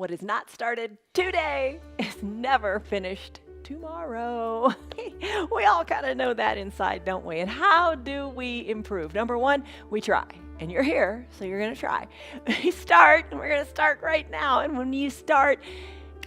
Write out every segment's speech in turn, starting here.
What is not started today is never finished tomorrow. We all kind of know that inside, don't we? And how do we improve? Number one, we try. And you're here, so you're going to try. You start, and we're going to start right now. And when you start,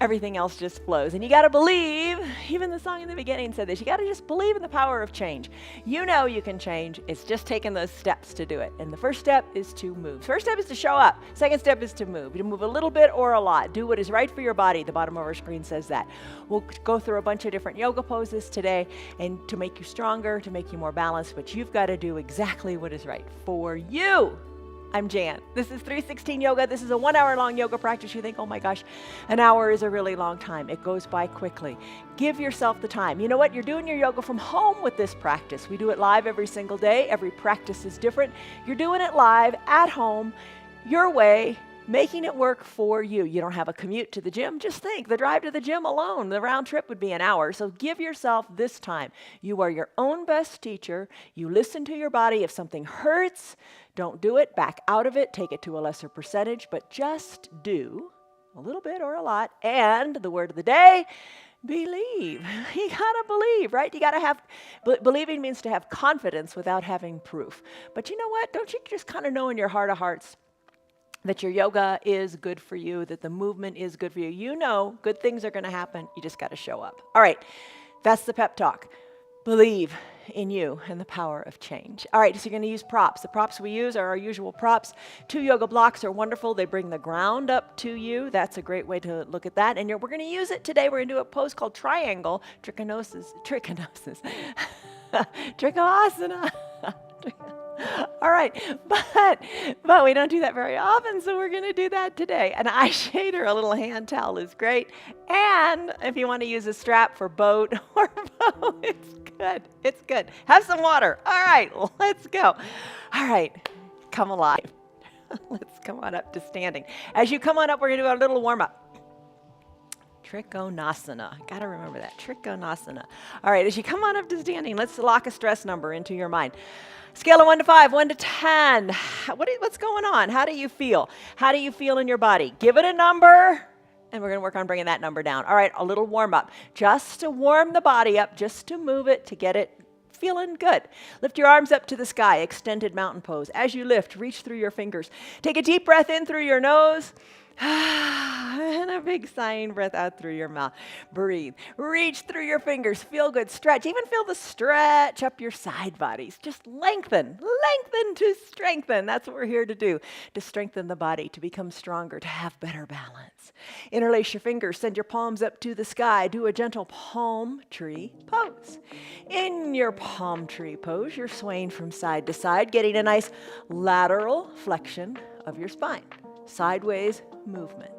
everything else just flows. And you got to believe, even the song in the beginning said this, you got to just believe in the power of change. You know you can change. It's just taking those steps to do it. And the first step is to move. First step is to show up. Second step is to move. You move a little bit or a lot. Do what is right for your body. The bottom of our screen says that. We'll go through a bunch of different yoga poses today and to make you stronger, to make you more balanced, but you've got to do exactly what is right for you. I'm Jan. This is 316 Yoga. This is a 1 hour long yoga practice. You think, oh my gosh, an hour is a really long time. It goes by quickly. Give yourself the time. You know what? You're doing your yoga from home with this practice. We do it live every single day. Every practice is different. You're doing it live at home, your way, making it work for you. You don't have a commute to the gym. Just think, the drive to the gym alone, the round trip would be an hour. So give yourself this time. You are your own best teacher. You listen to your body. If something hurts, don't do it. Back out of it. Take it to a lesser percentage, but just do a little bit or a lot. And the word of the day, believe. You gotta believe, right? You gotta have, believing means to have confidence without having proof. But you know what? Don't you just kind of know in your heart of hearts that your yoga is good for you, that the movement is good for you? You know good things are going to happen. You just got to show up. All right, that's the pep talk. Believe in you and the power of change. All right, so you're going to use props. The props we use are our usual props. 2 yoga blocks are wonderful. They bring the ground up to you. That's a great way to look at that. And we're going to use it today. We're going to do a pose called triangle, trichinosis, trichasana. All right, but we don't do that very often, so we're going to do that today. An eye shade or a little hand towel is great. And if you want to use a strap for boat or bow, it's good. It's good. Have some water. All right, let's go. All right, come alive. Let's come on up to standing. As you come on up, we're going to do a little warm-up. Trikonasana. Got to remember that. Trikonasana. All right, as you come on up to standing, let's lock a stress number into your mind. Scale of 1 to 5, 1 to 10. What's going on? How do you feel? How do you feel in your body? Give it a number, and we're going to work on bringing that number down. All right, a little warm up. Just to warm the body up, just to move it, to get it feeling good. Lift your arms up to the sky, extended mountain pose. As you lift, reach through your fingers. Take a deep breath in through your nose. And a big sighing breath out through your mouth. Breathe. Reach through your fingers. Feel good. Stretch. Even feel the stretch up your side bodies. Just lengthen. Lengthen to strengthen. That's what we're here to do. To strengthen the body, to become stronger, to have better balance. Interlace your fingers. Send your palms up to the sky. Do a gentle palm tree pose. In your palm tree pose, you're swaying from side to side, getting a nice lateral flexion of your spine. Sideways movement.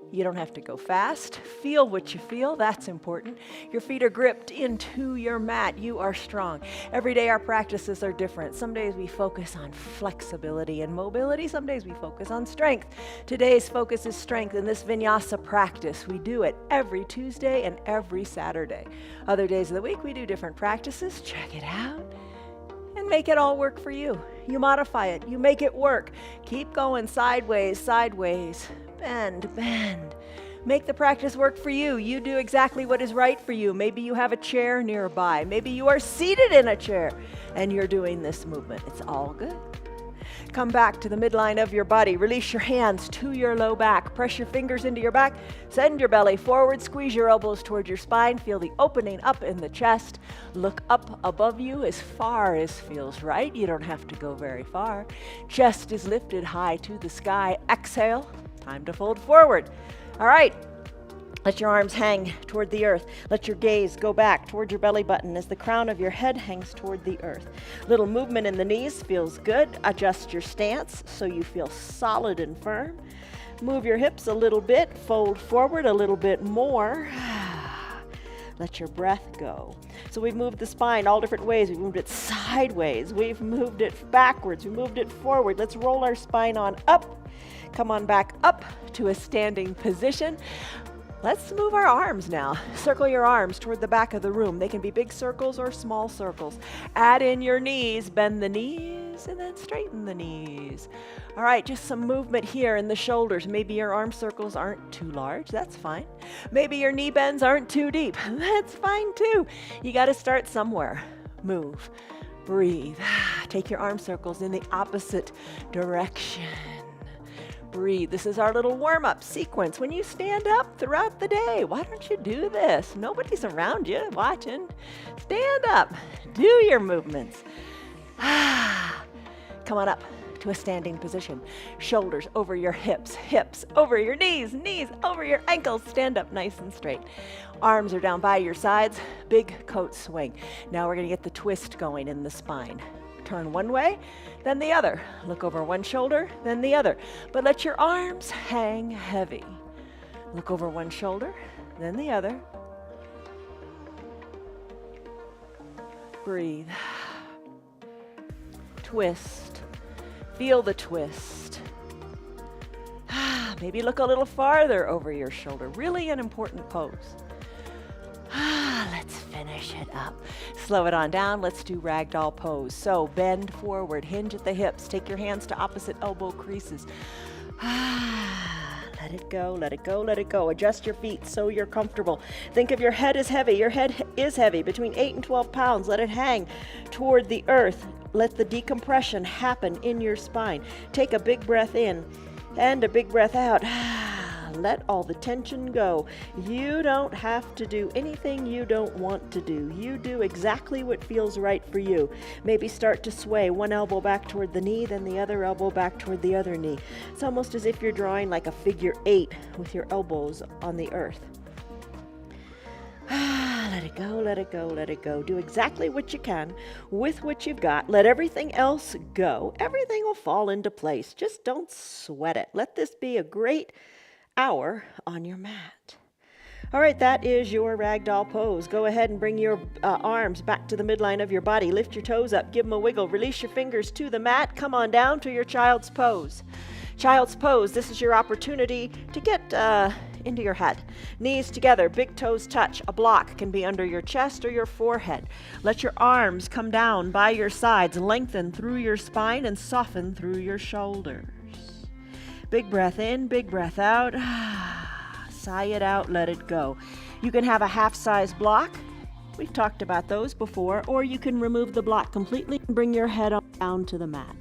You don't have to go fast. Feel what you feel. That's important. Your feet are gripped into your mat. You are strong. Every day our practices are different. Some days we focus on flexibility and mobility. Some days we focus on strength. Today's focus is strength in this vinyasa practice. We do it every Tuesday and every Saturday. Other days of the week we do different practices. Check it out. And make it all work for you. You modify it. You make it work. Keep going sideways, sideways. Bend, bend. Make the practice work for you. You do exactly what is right for you. Maybe you have a chair nearby. Maybe you are seated in a chair and you're doing this movement. It's all good. Come back to the midline of your body. Release your hands to your low back. Press your fingers into your back. Send your belly forward. Squeeze your elbows towards your spine. Feel the opening up in the chest. Look up above you as far as feels right. You don't have to go very far. Chest is lifted high to the sky. Exhale. Time to fold forward. All right. Let your arms hang toward the earth. Let your gaze go back toward your belly button as the crown of your head hangs toward the earth. Little movement in the knees feels good. Adjust your stance so you feel solid and firm. Move your hips a little bit. Fold forward a little bit more. Let your breath go. So we've moved the spine all different ways. We've moved it sideways. We've moved it backwards. We moved it forward. Let's roll our spine on up. Come on back up to a standing position. Let's move our arms now. Circle your arms toward the back of the room. They can be big circles or small circles. Add in your knees. Bend the knees. knees, and then straighten the knees. All right, just some movement here in the shoulders. Maybe your arm circles aren't too large. That's fine. Maybe your knee bends aren't too deep. That's fine too. You got to start somewhere. Move. Breathe. Take your arm circles in the opposite direction. Breathe. This is our little warm-up sequence. When you stand up throughout the day, why don't you do this? Nobody's around you watching. Stand up. Do your movements. Come on up to a standing position. Shoulders over your hips, hips over your knees, knees over your ankles. Stand up nice and straight. Arms are down by your sides. Big coat swing. Now we're going to get the twist going in the spine. Turn one way, then the other. Look over one shoulder, then the other. But let your arms hang heavy. Look over one shoulder, then the other. Breathe. Twist. Feel the twist. Maybe look a little farther over your shoulder. Really an important pose. Let's finish it up. Slow it on down. Let's do ragdoll pose. So bend forward, hinge at the hips. Take your hands to opposite elbow creases. Let it go, let it go, let it go. Adjust your feet so you're comfortable. Think of your head as heavy. Your head is heavy, between 8 and 12 pounds. Let it hang toward the earth. Let the decompression happen in your spine. Take a big breath in and a big breath out. Let all the tension go. You don't have to do anything you don't want to do. You do exactly what feels right for you. Maybe start to sway one elbow back toward the knee, then the other elbow back toward the other knee. It's almost as if you're drawing like a figure 8 with your elbows on the earth. Let it go, let it go, let it go. Do exactly what you can with what you've got. Let everything else go. Everything will fall into place. Just don't sweat it. Let this be a great hour on your mat. All right, that is your ragdoll pose. Go ahead and bring your arms back to the midline of your body. Lift your toes up, give them a wiggle. Release your fingers to the mat. Come on down to your child's pose. Child's pose, this is your opportunity to get into your head. Knees together, big toes touch. A block can be under your chest or your forehead. Let your arms come down by your sides, lengthen through your spine and soften through your shoulders. Big breath in, big breath out. Sigh it out, let it go. You can have a half-size block. We've talked about those before. Or you can remove the block completely and bring your head on down to the mat.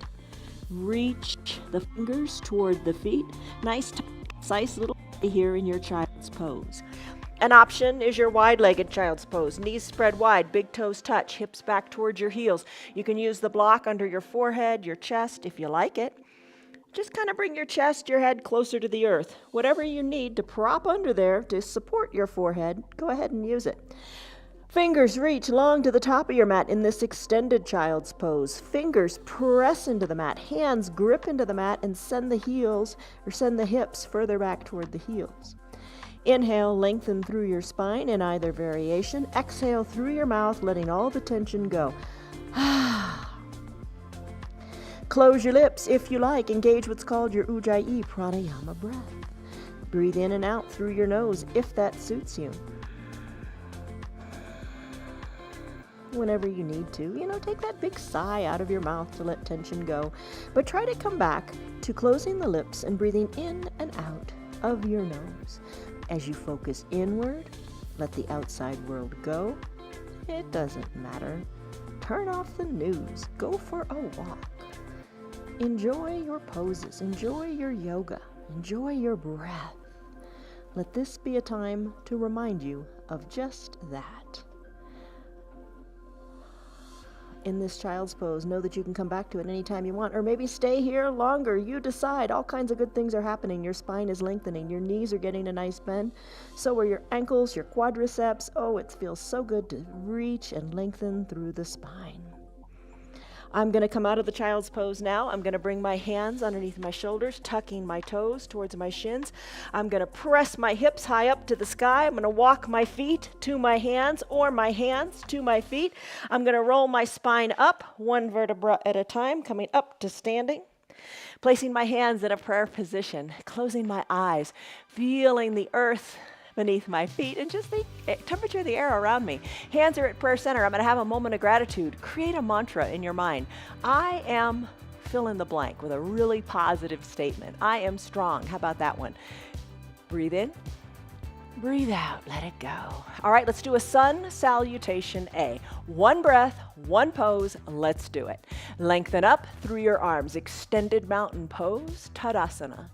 Reach the fingers toward the feet. Nice, precise little here in your child's pose. An option is your wide-legged child's pose. Knees spread wide, big toes touch, hips back towards your heels. You can use the block under your forehead, your chest, if you like it. Just kind of bring your chest, your head closer to the earth. Whatever you need to prop under there to support your forehead, go ahead and use it. Fingers reach long to the top of your mat in this extended child's pose. Fingers press into the mat. Hands grip into the mat and send the hips further back toward the heels. Inhale, lengthen through your spine in either variation. Exhale through your mouth, letting all the tension go. Close your lips if you like. Engage what's called your Ujjayi Pranayama breath. Breathe in and out through your nose if that suits you. Whenever you need to, take that big sigh out of your mouth to let tension go. But try to come back to closing the lips and breathing in and out of your nose. As you focus inward, let the outside world go. It doesn't matter. Turn off the news. Go for a walk. Enjoy your poses. Enjoy your yoga. Enjoy your breath. Let this be a time to remind you of just that. In this child's pose, know that you can come back to it anytime you want, or maybe stay here longer. You decide. All kinds of good things are happening. Your spine is lengthening. Your knees are getting a nice bend. So are your ankles, your quadriceps. Oh, it feels so good to reach and lengthen through the spine. I'm going to come out of the child's pose now. I'm going to bring my hands underneath my shoulders, tucking my toes towards my shins. I'm going to press my hips high up to the sky. I'm going to walk my feet to my hands or my hands to my feet. I'm going to roll my spine up, one vertebra at a time, coming up to standing. Placing my hands in a prayer position, closing my eyes, feeling the earth beneath my feet and just the temperature of the air around me. Hands are at prayer center. I'm going to have a moment of gratitude. Create a mantra in your mind. I am fill in the blank with a really positive statement. I am strong. How about that one? Breathe in. Breathe out, let it go. All right, let's do a sun salutation A. One breath, one pose, let's do it. Lengthen up through your arms, extended mountain pose, Tadasana.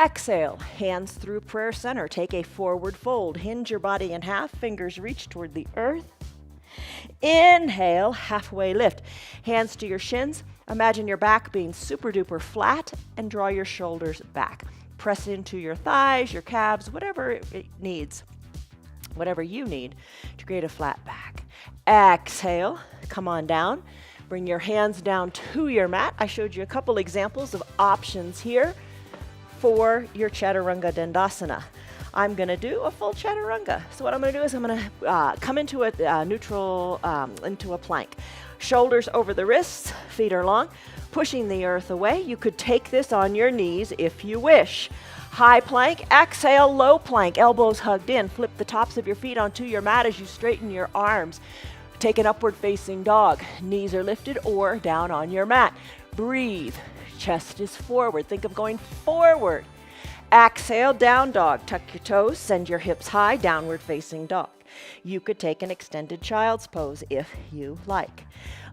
Exhale, hands through prayer center. Take a forward fold, hinge your body in half, fingers reach toward the earth. Inhale, halfway lift. Hands to your shins. Imagine your back being super duper flat and draw your shoulders back. Press into your thighs, your calves, whatever it needs, whatever you need to create a flat back. Exhale, come on down. Bring your hands down to your mat. I showed you a couple examples of options here for your Chaturanga Dandasana. I'm going to do a full Chaturanga. So what I'm going to do is I'm going to come into a neutral, into a plank. Shoulders over the wrists, feet are long, pushing the earth away. You could take this on your knees if you wish. High plank, exhale, low plank, elbows hugged in. Flip the tops of your feet onto your mat as you straighten your arms. Take an upward facing dog. Knees are lifted or down on your mat. Breathe. Chest is forward. Think of going forward. Exhale, down dog. Tuck your toes, send your hips high, downward facing dog. You could take an extended child's pose if you like.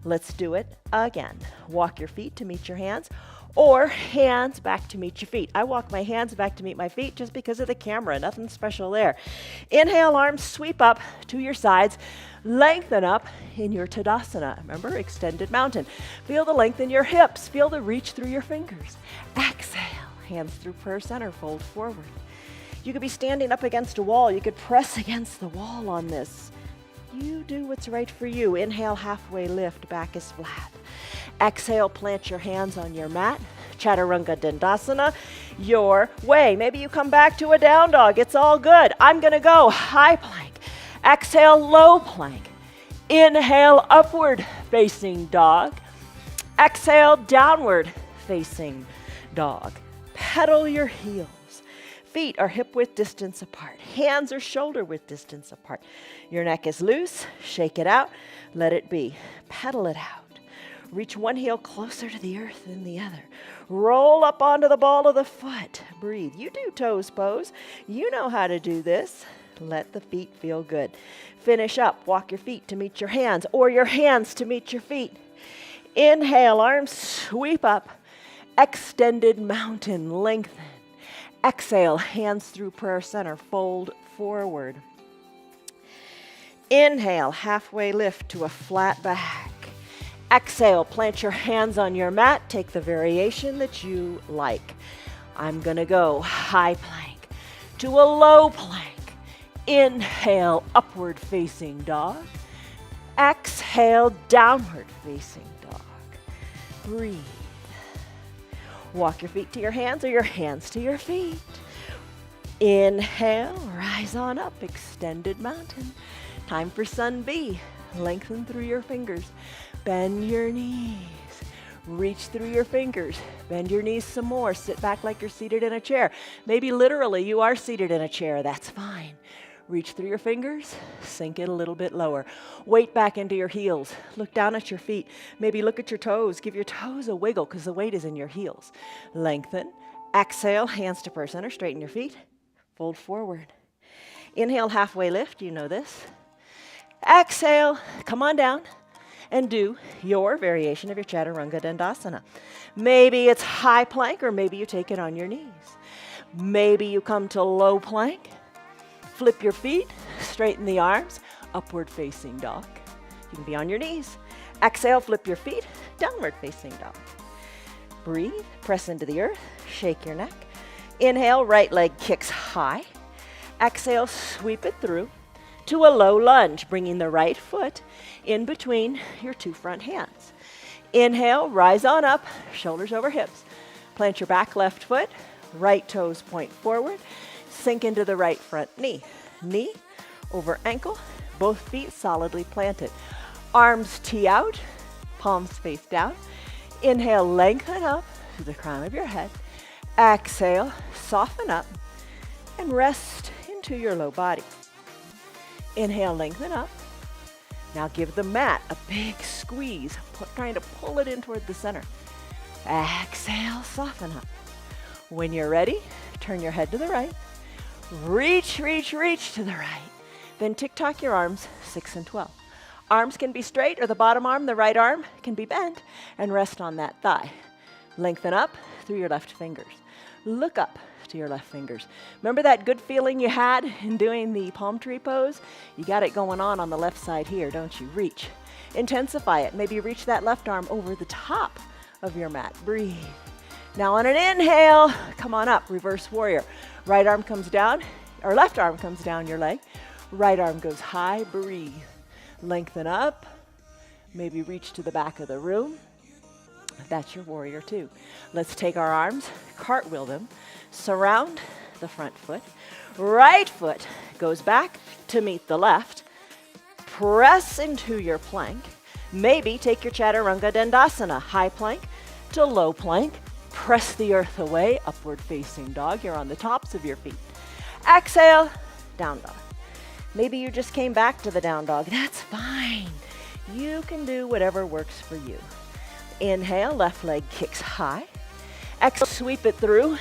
Let's do it again. Walk your feet to meet your hands or hands back to meet your feet. I walk my hands back to meet my feet just because of the camera, nothing special there. Inhale, arms sweep up to your sides. Lengthen up in your Tadasana. Remember, extended mountain. Feel the length in your hips. Feel the reach through your fingers. Exhale, hands through prayer center, fold forward. You could be standing up against a wall. You could press against the wall on this. You do what's right for you. Inhale, halfway lift, back is flat. Exhale, plant your hands on your mat. Chaturanga Dandasana, your way. Maybe you come back to a down dog. It's all good. I'm going to go high plank. Exhale, low plank. Inhale, upward facing dog. Exhale, downward facing dog. Pedal your heels. Feet are hip width distance apart. Hands are shoulder width distance apart. Your neck is loose. Shake it out. Let it be. Pedal it out. Reach one heel closer to the earth than the other. Roll up onto the ball of the foot. Breathe. You do toes pose. You know how to do this. Let the feet feel good. Finish up. Walk your feet to meet your hands or your hands to meet your feet. Inhale, arms sweep up. Extended mountain, lengthen. Exhale, hands through prayer center, fold forward. Inhale, halfway lift to a flat back. Exhale, plant your hands on your mat. Take the variation that you like. I'm going to go high plank to a low plank. Inhale, upward facing dog. Exhale, downward facing dog. Breathe. Walk your feet to your hands or your hands to your feet. Inhale, rise on up, extended mountain. Time for sun B. Lengthen through your fingers. Bend your knees. Reach through your fingers. Bend your knees some more. Sit back like you're seated in a chair. Maybe literally you are seated in a chair. That's fine. Reach through your fingers, sink it a little bit lower. Weight back into your heels. Look down at your feet. Maybe look at your toes. Give your toes a wiggle because the weight is in your heels. Lengthen. Exhale, hands to prayer center. Straighten your feet. Fold forward. Inhale, halfway lift. You know this. Exhale, come on down and do your variation of your Chaturanga Dandasana. Maybe it's high plank or maybe you take it on your knees. Maybe you come to low plank. Flip your feet, straighten the arms, upward facing dog. You can be on your knees. Exhale, flip your feet, downward facing dog. Breathe, press into the earth, shake your neck. Inhale, right leg kicks high. Exhale, sweep it through to a low lunge, bringing the right foot in between your two front hands. Inhale, rise on up, shoulders over hips. Plant your back left foot, right toes point forward. Sink into the right front knee. Knee over ankle, both feet solidly planted. Arms tee out, palms face down. Inhale, lengthen up to the crown of your head. Exhale, soften up and rest into to your low body. Inhale, lengthen up. Now give the mat a big squeeze, trying to pull it in toward the center. Exhale, soften up. When you're ready, turn your head to the right. Reach, reach, reach to the right. Then tick-tock your arms, 6 and 12. Arms can be straight, or the bottom arm, the right arm, can be bent, and rest on that thigh. Lengthen up through your left fingers. Look up to your left fingers. Remember that good feeling you had in doing the palm tree pose? You got it going on the left side here, don't you? Reach. Intensify it. Maybe reach that left arm over the top of your mat. Breathe. Now on an inhale, come on up, reverse warrior. Right arm comes down, or left arm comes down your leg. Right arm goes high, breathe. Lengthen up, maybe reach to the back of the room. That's your warrior two. Let's take our arms, cartwheel them, surround the front foot. Right foot goes back to meet the left. Press into your plank. Maybe take your Chaturanga Dandasana, high plank to low plank. Press the earth away, upward facing dog. You're on the tops of your feet. Exhale, down dog. Maybe you just came back to the down dog. That's fine. You can do whatever works for you. Inhale, left leg kicks high. Exhale, sweep it through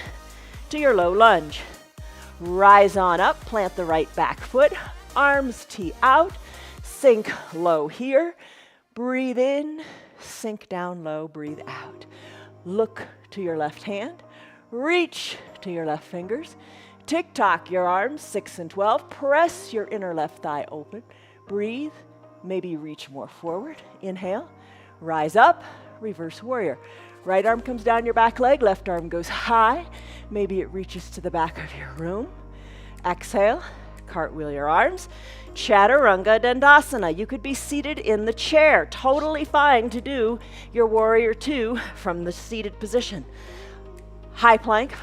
to your low lunge. Rise on up, plant the right back foot. Arms tee out, sink low here. Breathe in, sink down low, breathe out. Look to your left hand, reach to your left fingers. Tick-tock your arms, 6 and 12. Press your inner left thigh open. Breathe, maybe reach more forward. Inhale, rise up, reverse warrior. Right arm comes down your back leg, left arm goes high. Maybe it reaches to the back of your room. Exhale, cartwheel your arms. Chaturanga Dandasana. You could be seated in the chair. Totally fine to do your warrior two from the seated position. High plank,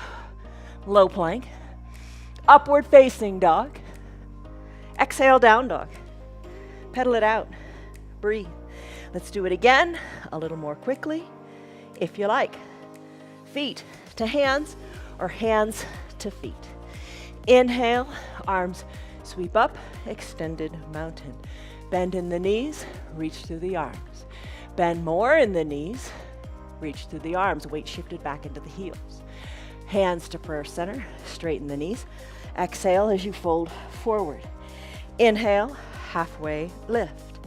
low plank, upward facing dog. Exhale, down dog. Pedal it out. Breathe. Let's do it again, a little more quickly, if you like. Feet to hands or hands to feet. Inhale, arms sweep up, extended mountain. Bend in the knees, reach through the arms. Bend more in the knees, reach through the arms, weight shifted back into the heels. Hands to prayer center, straighten the knees. Exhale as you fold forward. Inhale, halfway lift.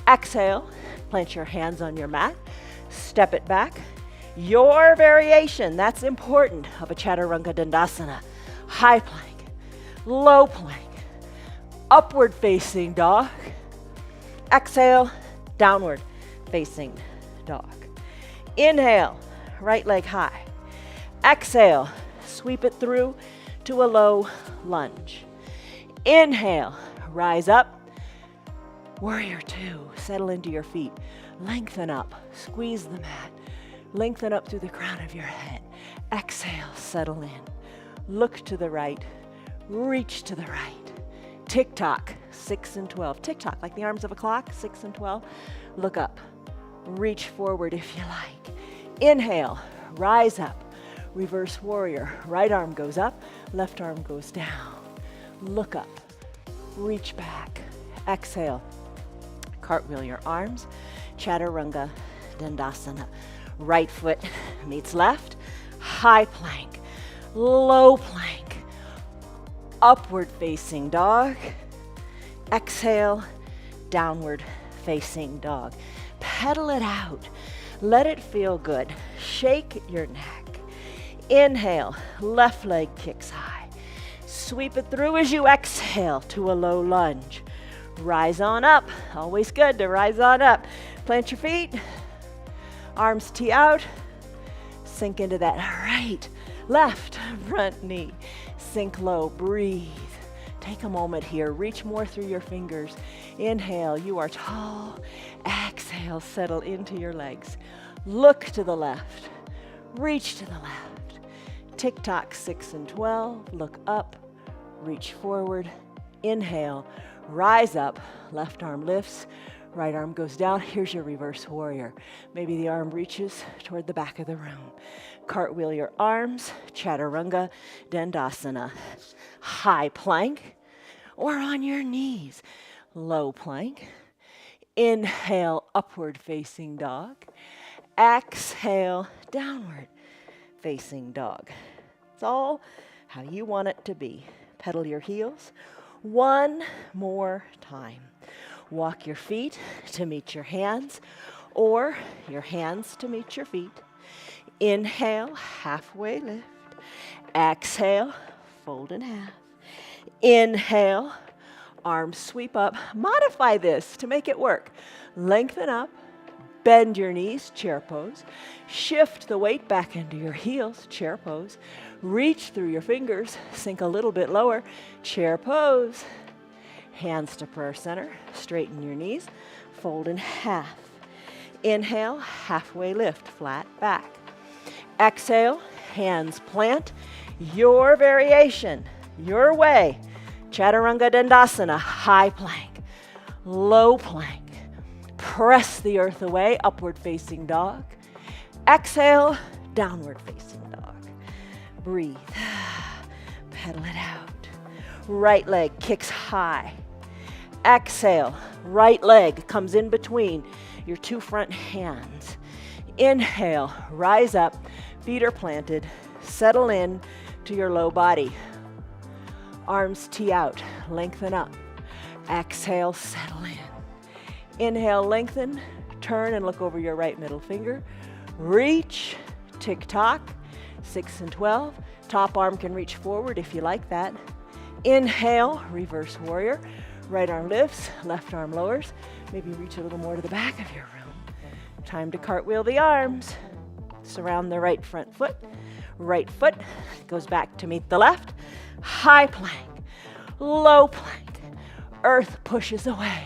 Exhale, plant your hands on your mat, step it back. Your variation, that's important, of a Chaturanga Dandasana. High plank, low plank, upward facing dog. Exhale, downward facing dog. Inhale, right leg high. Exhale, sweep it through to a low lunge. Inhale, rise up. Warrior two, settle into your feet. Lengthen up, squeeze the mat. Lengthen up through the crown of your head. Exhale, settle in. Look to the right, reach to the right. Tick-tock, 6 and 12. Tick-tock, like the arms of a clock, 6 and 12. Look up, reach forward if you like. Inhale, rise up. Reverse warrior, right arm goes up, left arm goes down. Look up, reach back. Exhale, cartwheel your arms. Chaturanga Dandasana. Right foot meets left, high plank, low plank, upward facing dog. Exhale, downward facing dog. Pedal it out. Let it feel good. Shake your neck. Inhale, left leg kicks high. Sweep it through as you exhale to a low lunge. Rise on up. Always good to rise on up. Plant your feet. Arms tee out. Sink into that right, left, front knee. Sink low. Breathe. Take a moment here. Reach more through your fingers. Inhale. You are tall. Exhale. Settle into your legs. Look to the left. Reach to the left. Tick-tock, 6 and 12. Look up. Reach forward. Inhale. Rise up. Left arm lifts. Right arm goes down. Here's your reverse warrior. Maybe the arm reaches toward the back of the room. Cartwheel your arms. Chaturanga Dandasana. High plank. or on your knees. Low plank. Inhale, upward facing dog. Exhale, downward facing dog. It's all how you want it to be. Pedal your heels. One more time. Walk your feet to meet your hands, or your hands to meet your feet. Inhale, halfway lift. Exhale, fold in half. Inhale, arms sweep up. Modify this to make it work. Lengthen up, bend your knees, chair pose. Shift the weight back into your heels, chair pose. Reach through your fingers, sink a little bit lower, chair pose. Hands to prayer center, straighten your knees, fold in half. Inhale, halfway lift, flat back. Exhale, hands plant, your variation, your way. Chaturanga Dandasana, high plank, low plank. Press the earth away, upward facing dog. Exhale, downward facing dog. Breathe, pedal it out. Right leg kicks high. Exhale, right leg comes in between your two front hands. Inhale, rise up, feet are planted, settle in to your low body. Arms tee out, lengthen up. Exhale, settle in. Inhale, lengthen, turn and look over your right middle finger. Reach, tick-tock, 6 and 12. Top arm can reach forward if you like that. Inhale, reverse warrior. Right arm lifts, left arm lowers. Maybe reach a little more to the back of your room. Time to cartwheel the arms. Surround the right front foot. Right foot goes back to meet the left. High plank, low plank. Earth pushes away.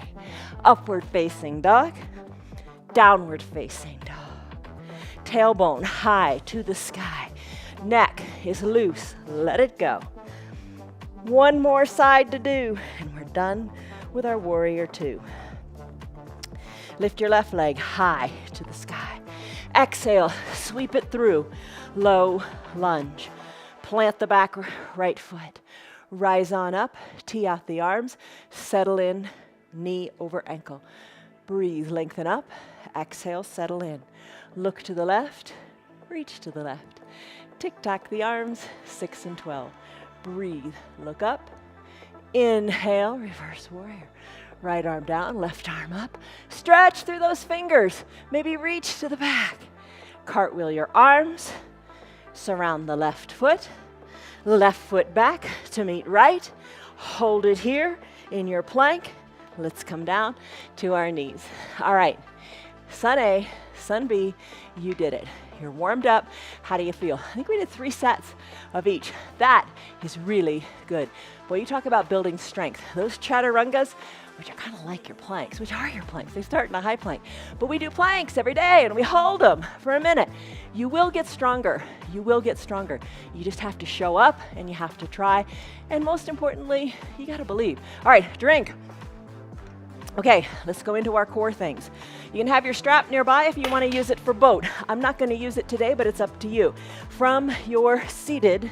Upward facing dog, downward facing dog. Tailbone high to the sky. Neck is loose, let it go. One more side to do, and we're done with our warrior two. Lift your left leg high to the sky. Exhale, sweep it through. Low lunge. Plant the back right foot. Rise on up, tee out the arms, settle in, knee over ankle. Breathe, lengthen up. Exhale, settle in. Look to the left, reach to the left. Tick-tock the arms, 6 and 12. Breathe, look up. Inhale, reverse warrior. Right arm down, left arm up. Stretch through those fingers. Maybe reach to the back. Cartwheel your arms. Surround the left foot back to meet right. Hold it here in your plank. Let's come down to our knees. All right, Sun A, Sun B, you did it. You're warmed up. How do you feel? I think we did 3 sets of each. That is really good. Boy, you talk about building strength. Those chaturangas, which are kind of like your planks, which are your planks. They start in a high plank. But we do planks every day and we hold them for a minute. You will get stronger. You will get stronger. You just have to show up and you have to try. And most importantly, you got to believe. All right, drink. Okay, let's go into our core things. You can have your strap nearby if you want to use it for boat. I'm not going to use it today, but it's up to you. From your seated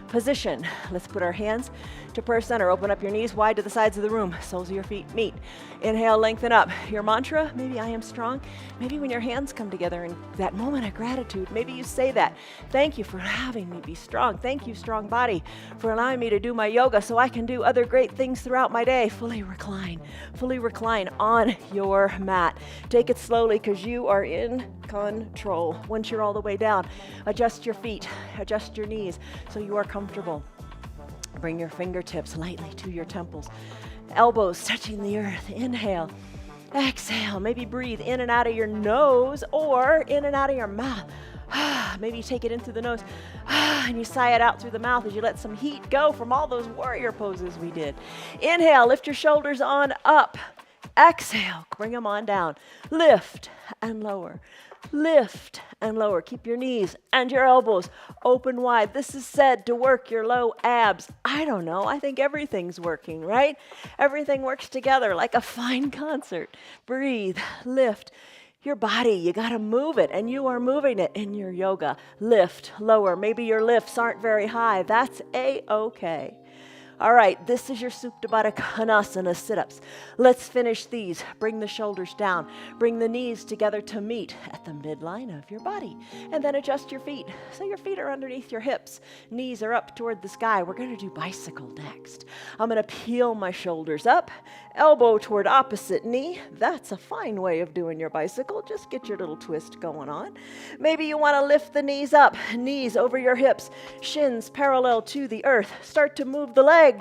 position, let's put our hands to prayer center. Open up your knees wide to the sides of the room. Soles of your feet meet. Inhale, lengthen up. Your mantra, maybe I am strong. Maybe when your hands come together in that moment of gratitude, maybe you say that. Thank you for having me be strong. Thank you, strong body, for allowing me to do my yoga so I can do other great things throughout my day. Fully recline on your mat. Take it slowly because you are in control. Once you're all the way down, adjust your feet, adjust your knees so you are comfortable. Bring your fingertips lightly to your temples. Elbows touching the earth. Inhale. Exhale. Maybe breathe in and out of your nose or in and out of your mouth. Maybe you take it in through the nose and you sigh it out through the mouth as you let some heat go from all those warrior poses we did. Inhale. Lift your shoulders on up. Exhale. Bring them on down. Lift and lower. Lift and lower. Keep your knees and your elbows open wide. This is said to work your low abs. I don't know. I think everything's working, right? Everything works together like a fine concert. Breathe. Lift. Your body, you got to move it, and you are moving it in your yoga. Lift, lower. Maybe your lifts aren't very high. That's A-okay. All right, this is your Supta Baddha Konasana sit-ups. Let's finish these. Bring the shoulders down. Bring the knees together to meet at the midline of your body. And then adjust your feet. So your feet are underneath your hips. Knees are up toward the sky. We're going to do bicycle next. I'm going to peel my shoulders up. Elbow toward opposite knee. That's a fine way of doing your bicycle. Just get your little twist going on. Maybe you want to lift the knees up. Knees over your hips. Shins parallel to the earth. Start to move the legs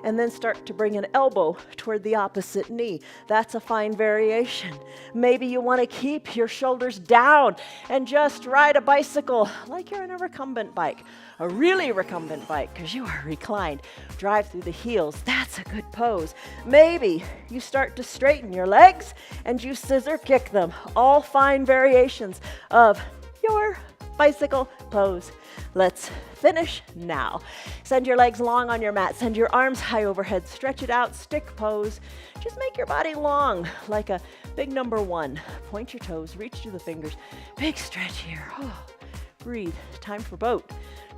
and then start to bring an elbow toward the opposite knee. That's a fine variation. Maybe you want to keep your shoulders down and just ride a bicycle like you're in a recumbent bike. A really recumbent bike because you are reclined. Drive through the heels. That's a good pose. Maybe you start to straighten your legs and you scissor kick them. All fine variations of your bicycle pose. Let's finish now. Send your legs long on your mat. Send your arms high overhead. Stretch it out, stick pose. Just make your body long like a big number one. Point your toes, reach through the fingers. Big stretch here. Oh, breathe. Time for boat.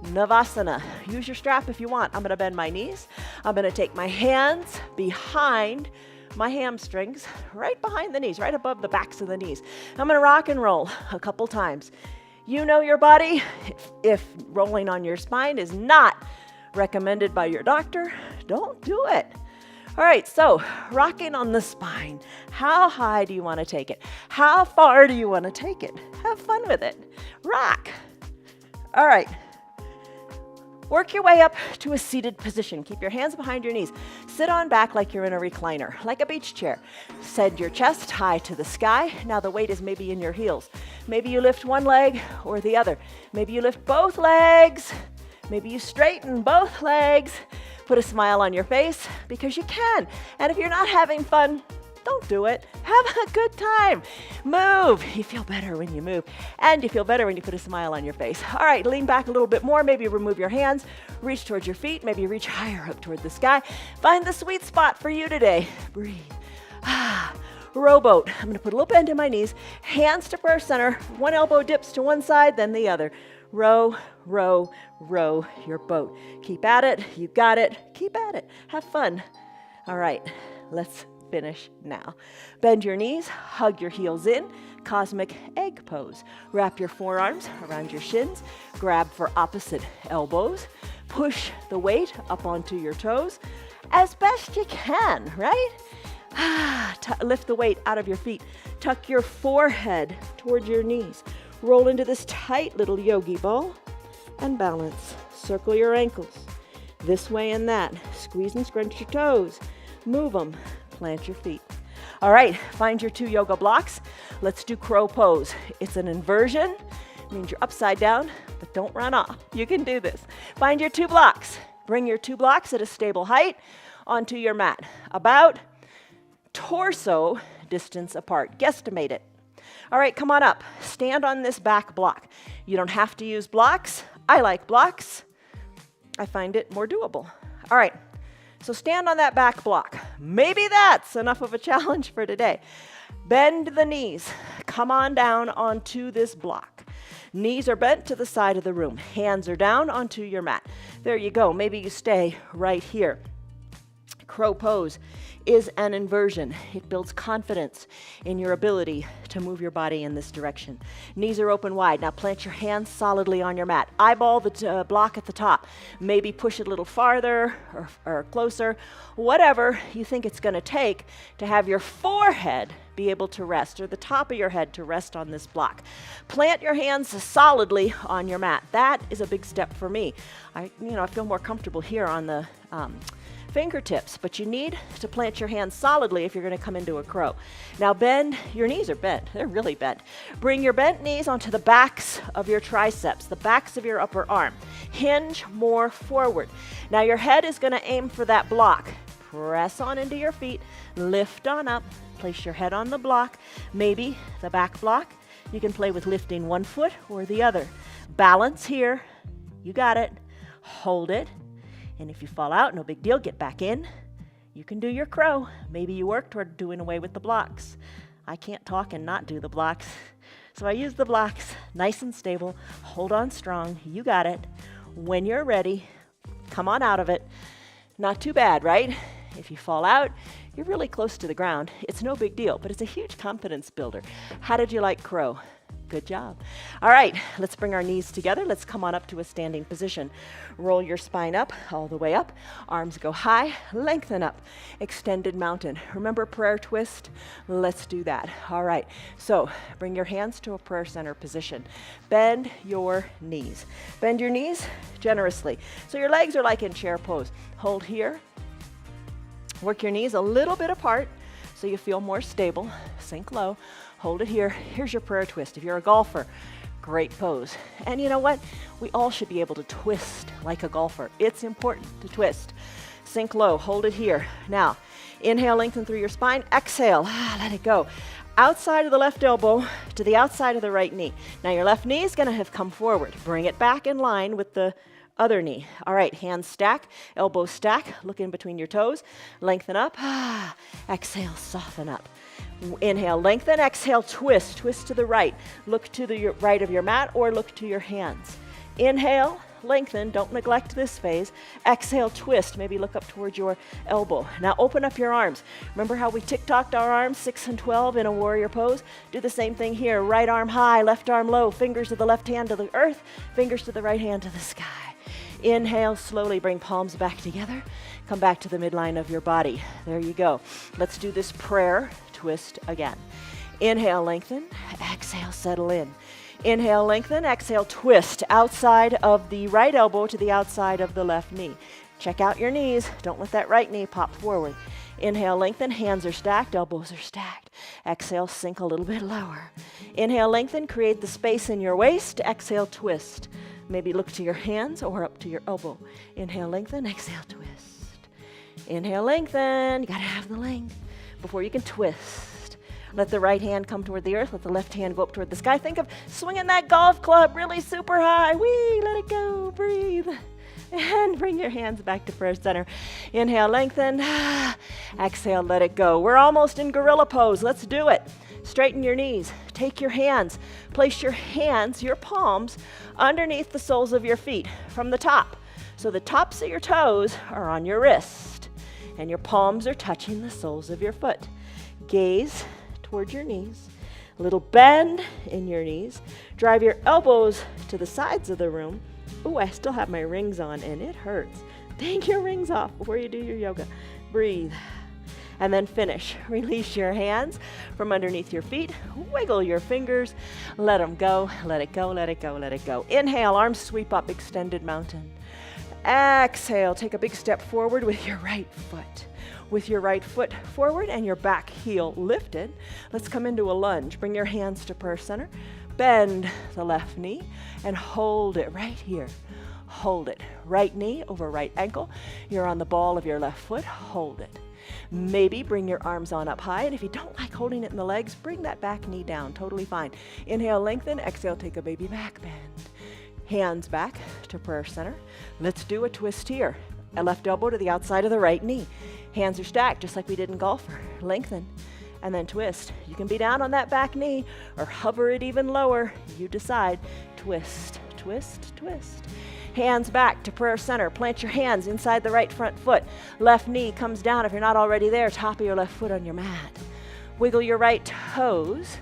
Navasana. Use your strap if you want. I'm going to bend my knees. I'm going to take my hands behind my hamstrings, right behind the knees, right above the backs of the knees. I'm going to rock and roll a couple times. You know your body. If rolling on your spine is not recommended by your doctor, don't do it. All right, so rocking on the spine. How high do you want to take it? How far do you want to take it? Have fun with it. Rock. All right. Work your way up to a seated position. Keep your hands behind your knees. Sit on back like you're in a recliner, like a beach chair. Send your chest high to the sky. Now the weight is maybe in your heels. Maybe you lift one leg or the other. Maybe you lift both legs. Maybe you straighten both legs. Put a smile on your face because you can. And if you're not having fun, don't do it. Have a good time. Move. You feel better when you move. And you feel better when you put a smile on your face. All right, lean back a little bit more. Maybe remove your hands. Reach towards your feet. Maybe reach higher up toward the sky. Find the sweet spot for you today. Breathe. Rowboat. I'm going to put a little bend in my knees. Hands to prayer center. One elbow dips to one side, then the other. Row, row, row your boat. Keep at it. You got it. Keep at it. Have fun. All right, let's finish now. Bend your knees, hug your heels in, cosmic egg pose. Wrap your forearms around your shins, grab for opposite elbows, push the weight up onto your toes as best you can, right? Lift the weight out of your feet. Tuck your forehead toward your knees. Roll into this tight little yogi ball and balance. Circle your ankles this way and that. Squeeze and scrunch your toes. Move them. Plant your feet. All right, find your 2 yoga blocks. Let's do crow pose. It's an inversion. It means you're upside down, but don't run off. You can do this. Find your 2 blocks. Bring your 2 blocks at a stable height onto your mat. About torso distance apart. Guesstimate it. All right, come on up. Stand on this back block. You don't have to use blocks. I like blocks. I find it more doable. All right. So stand on that back block. Maybe that's enough of a challenge for today. Bend the knees. Come on down onto this block. Knees are bent to the side of the room. Hands are down onto your mat. There you go. Maybe you stay right here. Crow pose is an inversion. It builds confidence in your ability to move your body in this direction. Knees are open wide. Now plant your hands solidly on your mat. Eyeball the block at the top. Maybe push it a little farther or closer. Whatever you think it's going to take to have your forehead be able to rest, or the top of your head to rest on this block. Plant your hands solidly on your mat. That is a big step for me. I feel more comfortable here on the fingertips, but you need to plant your hands solidly if you're going to come into a crow. Now bend, your knees are bent. They're really bent. Bring your bent knees onto the backs of your triceps, the backs of your upper arm. Hinge more forward. Now your head is going to aim for that block. Press on into your feet, lift on up, place your head on the block, maybe the back block. You can play with lifting one foot or the other. Balance here. You got it. Hold it. And if you fall out, no big deal, get back in. You can do your crow. Maybe you work toward doing away with the blocks. I can't talk and not do the blocks. So I use the blocks, nice and stable. Hold on strong. You got it. When you're ready, come on out of it. Not too bad, right? If you fall out, you're really close to the ground. It's no big deal, but it's a huge confidence builder. How did you like crow? Good job. All right, let's bring our knees together. Let's come on up to a standing position. Roll your spine up, all the way up. Arms go high, lengthen up. Extended mountain. Remember prayer twist? Let's do that. All right, so bring your hands to a prayer center position. Bend your knees. Bend your knees generously. So your legs are like in chair pose. Hold here. Work your knees a little bit apart so you feel more stable. Sink low. Hold it here. Here's your prayer twist. If you're a golfer, great pose. And you know what? We all should be able to twist like a golfer. It's important to twist. Sink low. Hold it here. Now, inhale, lengthen through your spine. Exhale. Let it go. Outside of the left elbow to the outside of the right knee. Now, your left knee is going to have come forward. Bring it back in line with the other knee. All right, hands stack, elbows stack, look in between your toes, lengthen up, exhale, soften up. Inhale, lengthen, exhale, twist, twist to the right. Look to the right of your mat or look to your hands. Inhale, lengthen, don't neglect this phase. Exhale, twist, maybe look up towards your elbow. Now open up your arms. Remember how we tick-tocked our arms, 6 and 12 in a warrior pose? Do the same thing here. Right arm high, left arm low, fingers to the left hand to the earth, fingers to the right hand to the sky. Inhale, slowly bring palms back together. Come back to the midline of your body. There you go. Let's do this prayer twist again. Inhale, lengthen. Exhale, settle in. Inhale, lengthen. Exhale, twist outside of the right elbow to the outside of the left knee. Check out your knees. Don't let that right knee pop forward. Inhale, lengthen. Hands are stacked. Elbows are stacked. Exhale, sink a little bit lower. Inhale, lengthen. Create the space in your waist. Exhale, twist. Maybe look to your hands or up to your elbow. Inhale, lengthen. Exhale, twist. Inhale, lengthen. You got to have the length before you can twist. Let the right hand come toward the earth. Let the left hand go up toward the sky. Think of swinging that golf club really super high. Whee, let it go. Breathe. And bring your hands back to prayer center. Inhale, lengthen. Exhale, let it go. We're almost in gorilla pose. Let's do it. Straighten your knees. Take your hands. Place your hands, your palms, underneath the soles of your feet from the top. So the tops of your toes are on your wrist, and your palms are touching the soles of your foot. Gaze towards your knees. A little bend in your knees. Drive your elbows to the sides of the room. Ooh, I still have my rings on, and it hurts. Take your rings off before you do your yoga. Breathe. And then finish. Release your hands from underneath your feet. Wiggle your fingers. Let them go. Let it go. Let it go. Let it go. Inhale, arms sweep up, extended mountain. Exhale, take a big step forward with your right foot. With your right foot forward and your back heel lifted, let's come into a lunge. Bring your hands to prayer center. Bend the left knee and hold it right here. Hold it. Right knee over right ankle. You're on the ball of your left foot. Hold it. Maybe bring your arms on up high, and if you don't like holding it in the legs, bring that back knee down. Totally fine. Inhale, lengthen. Exhale, take a baby back bend. Hands back to prayer center. Let's do a twist here. A left elbow to the outside of the right knee. Hands are stacked, just like we did in golf. Lengthen, and then twist. You can be down on that back knee or hover it even lower. You decide. Twist, twist, twist. Hands back to prayer center. Plant your hands inside the right front foot. Left knee comes down if you're not already there. Top of your left foot on your mat. Wiggle your right toes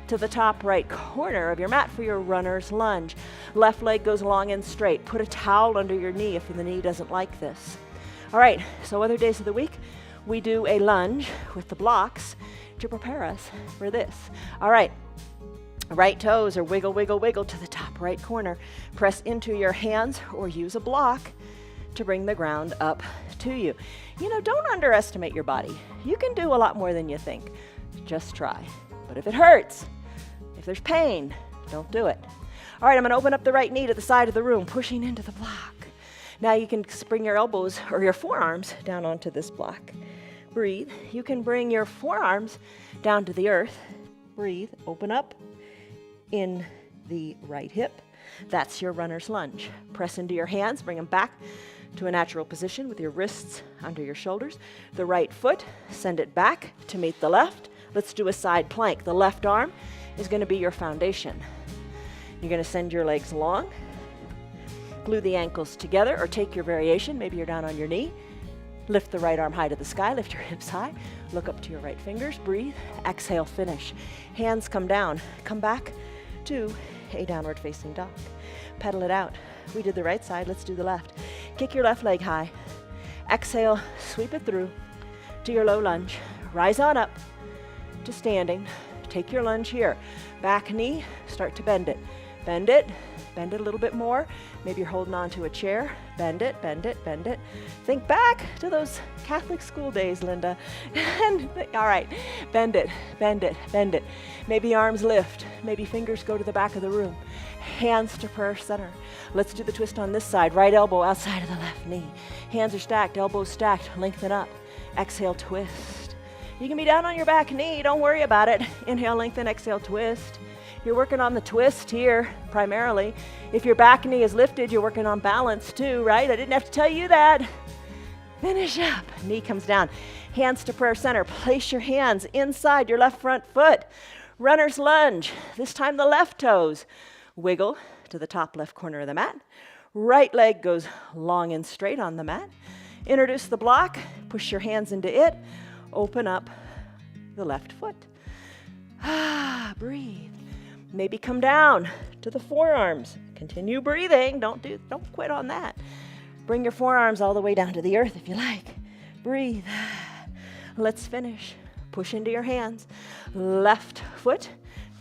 to the top right corner of your mat for your runner's lunge. Left leg goes long and straight. Put a towel under your knee if the knee doesn't like this. All right, so other days of the week, we do a lunge with the blocks to prepare us for this. All right. Right toes are wiggle, wiggle, wiggle to the top right corner. Press into your hands or use a block to bring the ground up to you. You know, don't underestimate your body. You can do a lot more than you think. Just try. But if it hurts, if there's pain, don't do it. All right, I'm going to open up the right knee to the side of the room, pushing into the block. Now you can bring your elbows or your forearms down onto this block. Breathe. You can bring your forearms down to the earth. Breathe. Open up in the right hip. That's your runner's lunge. Press into your hands, bring them back to a natural position with your wrists under your shoulders. The right foot, send it back to meet the left. Let's do a side plank. The left arm is going to be your foundation. You're going to send your legs long, glue the ankles together, or take your variation. Maybe you're down on your knee. Lift the right arm high to the sky, lift your hips high, look up to your right fingers, breathe, exhale, finish. Hands come down, come back to a downward facing dog. Pedal it out. We did the right side, let's do the left. Kick your left leg high. Exhale, sweep it through to your low lunge. Rise on up to standing. Take your lunge here. Back knee, start to bend it. Bend it a little bit more. Maybe you're holding on to a chair. Bend it, bend it, bend it. Think back to those Catholic school days, Linda. All right, bend it, bend it, bend it. Maybe arms lift. Maybe fingers go to the back of the room. Hands to prayer center. Let's do the twist on this side. Right elbow outside of the left knee. Hands are stacked, elbows stacked. Lengthen up. Exhale, twist. You can be down on your back knee. Don't worry about it. Inhale, lengthen, exhale, twist. You're working on the twist here, primarily. If your back knee is lifted, you're working on balance too, right? I didn't have to tell you that. Finish up. Knee comes down. Hands to prayer center. Place your hands inside your left front foot. Runner's lunge. This time the left toes. Wiggle to the top left corner of the mat. Right leg goes long and straight on the mat. Introduce the block. Push your hands into it. Open up the left foot. Breathe. Maybe come down to the forearms. Continue breathing. Don't quit on that. Bring your forearms all the way down to the earth if you like. Breathe. Let's finish. Push into your hands. Left foot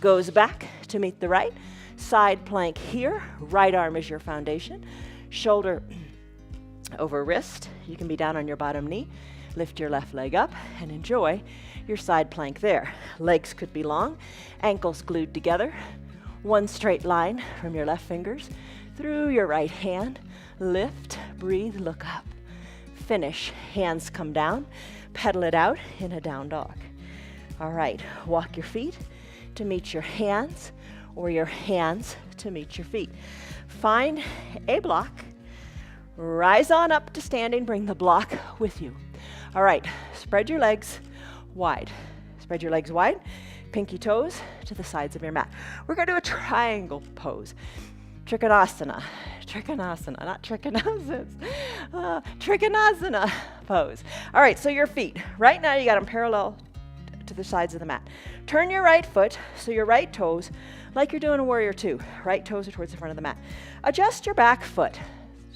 goes back to meet the right. Side plank here. Right arm is your foundation. Shoulder over wrist. You can be down on your bottom knee. Lift your left leg up and enjoy your side plank there. Legs could be long, ankles glued together. One straight line from your left fingers through your right hand. Lift, breathe, look up. Finish, hands come down. Pedal it out in a down dog. All right, walk your feet to meet your hands or your hands to meet your feet. Find a block. Rise on up to standing, bring the block with you. All right, spread your legs wide. Spread your legs wide, pinky toes to the sides of your mat. We're going to do a triangle pose. Trikonasana, not trichinosis. Trikonasana pose. All right, so your feet. Right now you got them parallel to the sides of the mat. Turn your right foot, so your right toes, like you're doing a warrior two. Right toes are towards the front of the mat. Adjust your back foot